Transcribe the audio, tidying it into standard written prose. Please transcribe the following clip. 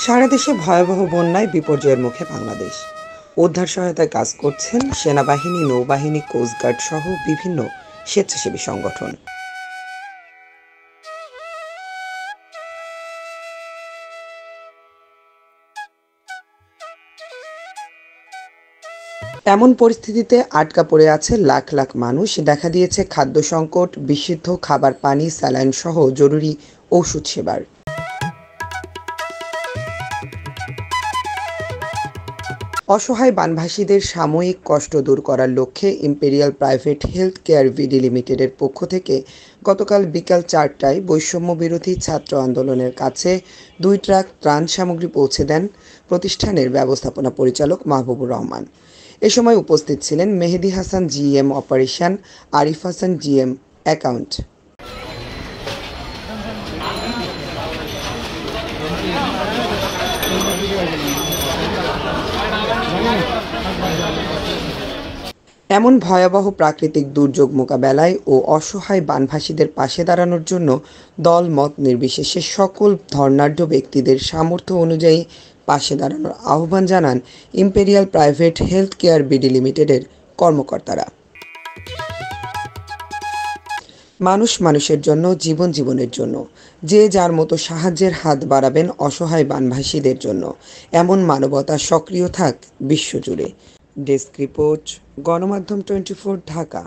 সারা দেশে ভয়াবহ বন্যায় বিপর্যয়ের মুখে বাংলাদেশ। উদ্ধার সহায়তায় কাজ করছেন সেনাবাহিনী, নৌবাহিনী, কোস্টগার্ড সহ বিভিন্ন স্বেচ্ছাসেবী সংগঠন। এমন পরিস্থিতিতে আটকা পড়ে আছে লাখ লাখ মানুষ। দেখা দিয়েছে খাদ্য সংকট, বিশুদ্ধ খাবার পানি, স্যালাইন সহ জরুরি ওষুধ সেবার। অসহায় বানভাসীদের সাময়িক কষ্ট দূর করার লক্ষ্যে ইম্পেরিয়াল প্রাইভেট হেলথ কেয়ার ভিডি লিমিটেডের পক্ষ থেকে গতকাল বিকাল ৪টায় বৈষম্য বিরোধী ছাত্র আন্দোলনের কাছে ২ ট্রাক ত্রাণ সামগ্রী পৌঁছে দেন প্রতিষ্ঠানের ব্যবস্থাপনা পরিচালক মাহবুবুর রহমান। এ সময় উপস্থিত ছিলেন Mehedi Hasan GM operation, Arif Hasan GM account. এমন ভয়াবহ প্রাকৃতিক দুর্যোগ মোকাবেলায় ও অসহায় বানভাসীদের পাশে দাঁড়ানোর জন্য দল মত নির্বিশেষে সকল ধর্নাঢ্য ব্যক্তিদের সামর্থ্য অনুযায়ী পাশে দাঁড়ানোর আহ্বান জানান imperial private health care BD লিমিটেডের কর্মকর্তারা। মানুষ মানুষের জন্য, জীবন জীবনের জন্য, যে যার মতো সাহায্যের হাত বাড়াবেন অসহায় বানভাসীদের জন্য। এমন মানবতা সক্রিয় থাক বিশ্বজুড়ে। ডেস্ক রিপোর্ট, গণমাধ্যম 24, ঢাকা।